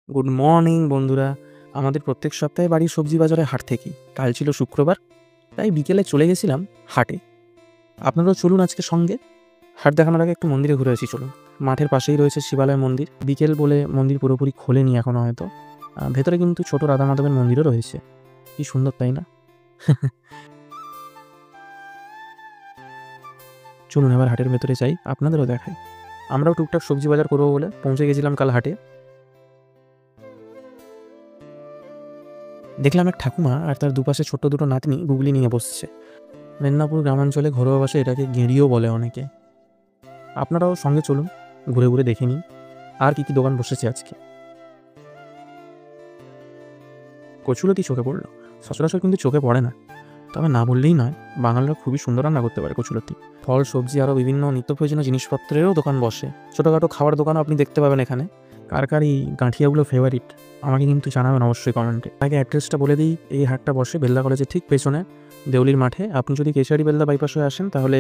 Good morning বন্ধুরা। আমাদের প্রত্যেক সপ্তাহে বাড়ির সবজি বাজারে হাট থেকেই। কাল ছিল শুক্রবার, তাই বিকেলে চলে গেছিলাম হাটে। আপনারাও চলুন আজকে সঙ্গে। হাট দেখানোর আগে একটু মন্দিরে ঘুরে আসি চলুন। মাঠের পাশেই রয়েছে শিবালয় মন্দির। বিকেল বলে মন্দির পুরোপুরি খোলেনি এখনো হয়তো। ভেতরে কিন্তু ছোট রাধা মাধবের মন্দিরও রয়েছে। কি সুন্দর তাই না? চলুন এবার হাটের ভেতরে যাই, আপনাদেরও দেখাই। আমরাও টুকটাক সবজি বাজার করবো বলে পৌঁছে গেছিলাম কাল হাটে। দেখলাম এক ঠাকুমা আর তার দুপাশে ছোট্ট দুটো নাতনি গুগলি নিয়ে বসছে। মেদিনীপুর গ্রামাঞ্চলে ঘরোয়া ভাষায় এটাকে গেঁড়িও বলে অনেকে। আপনারাও সঙ্গে চলুন, ঘুরে ঘুরে দেখে নিন আর কি কি দোকান বসেছে আজকে। কচুলতি চোখে পড়লো। সচরাচর কিন্তু চোখে পড়ে না, তবে না বললেই নয়, বাঙালিরা খুবই সুন্দর রান্না করতে পারে কচুলতি। ফল, সবজি আরও বিভিন্ন নিত্য প্রয়োজনীয় জিনিসপত্রেরও দোকান বসে। ছোটোখাটো খাবার দোকানও আপনি দেখতে পাবেন এখানে। কার কার এই গাঁঠিয়াগুলো ফেভারিট আমাকে কিন্তু জানাবেন অবশ্যই কমেন্টে। আগে অ্যাড্রেসটা বলে দিই, এই হাটটা বসে বেলদা কলেজের ঠিক পেছনে দেউলির মাঠে। আপনি যদি কেশারি বেলদা বাইপাস হয়ে আসেন তাহলে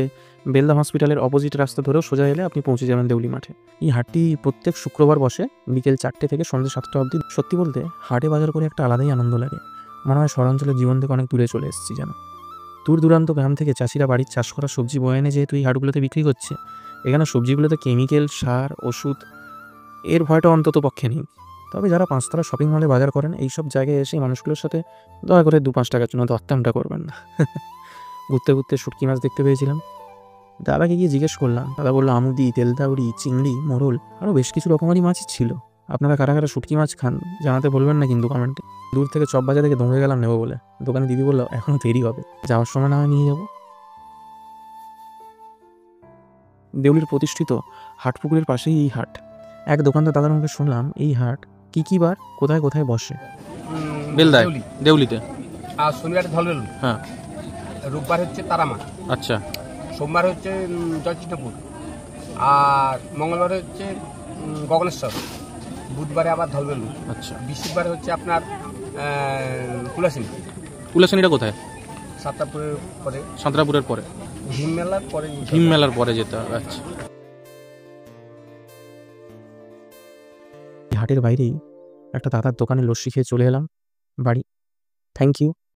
বেলদা হসপিটালের অপোজিট রাস্তা ধরেও সোজা এলে আপনি পৌঁছে যাবেন দেউলি মাঠে। এই হাটটি প্রত্যেক শুক্রবার বসে বিকেল 4টে থেকে সন্ধ্যে 7টা অবধি। সত্যি বলতে হাটে বাজার করে একটা আলাদাই আনন্দ লাগে। মনে হয় শহরাঞ্চলের জীবন থেকে অনেক দূরে চলে এসেছি যেন। দূর দূরান্ত গ্রাম থেকে চাষিরা বাড়ির চাষ করা সবজি বয়ে এনে যেহেতু এই হাটগুলোতে বিক্রি করছে, এখানে সবজিগুলোতে কেমিক্যাল, সার, ওষুধ এর ভয়টা অন্তত পক্ষে নেই। তবে যারা 5 তারা শপিং মলে বাজার করেন, এইসব জায়গায় এসে মানুষগুলোর সাথে দয়া করে 2-5 টাকার জন্য দরদামটা করবেন না। ঘুরতে ঘুরতে শুটকি মাছ দেখতে পেয়েছিলাম। দাদাকে গিয়ে জিজ্ঞেস করলাম, দাদা বললো আমুদি, তেলদাউরি, চিংড়ি, মোরল আরও বেশ কিছু রকমারি মাছই ছিল। আপনারা কারা কারা শুটকি মাছ খান জানাতে বলবেন না কিন্তু কমেন্টে। দূর থেকে চপ বাজার থেকে দৌড়ে গেলাম নেবো বলে। দোকানে দিদি বললো এখনও দেরি হবে, যাওয়ার সময় না হয় নিয়ে যাবো। দেউলির প্রতিষ্ঠিত হাটপুকুরের পাশেই এই হাট। এক দোকানদার দাদার মুখে শুনলাম এই হাট কি বার কোথায় কোথায় বসে। বেলদায়, দেউলিতে। আর শনিবার ধলবেল, হ্যাঁ, রোববার হচ্ছে তারামা, আচ্ছা সোমবার হচ্ছে জয়কৃষ্ণপুর, আর মঙ্গলবার হচ্ছে গগনেশ্বর, বুধবারে আবার ধলবেল, আচ্ছা। বৃহস্পতিবারে হচ্ছে আপনার কুলাসিনী, কুলাশানিটা কোথায়? সাতটাপুরের পরে, সাঁতরাপুরের পরে, ভীম মেলার পরে, ভীম মেলার পরে যেতে হবে। আচ্ছা। হাটের বাইরেই একটা দাদার দোকানে লস্যি খেয়ে চলে এলাম বাড়ি। Thank you.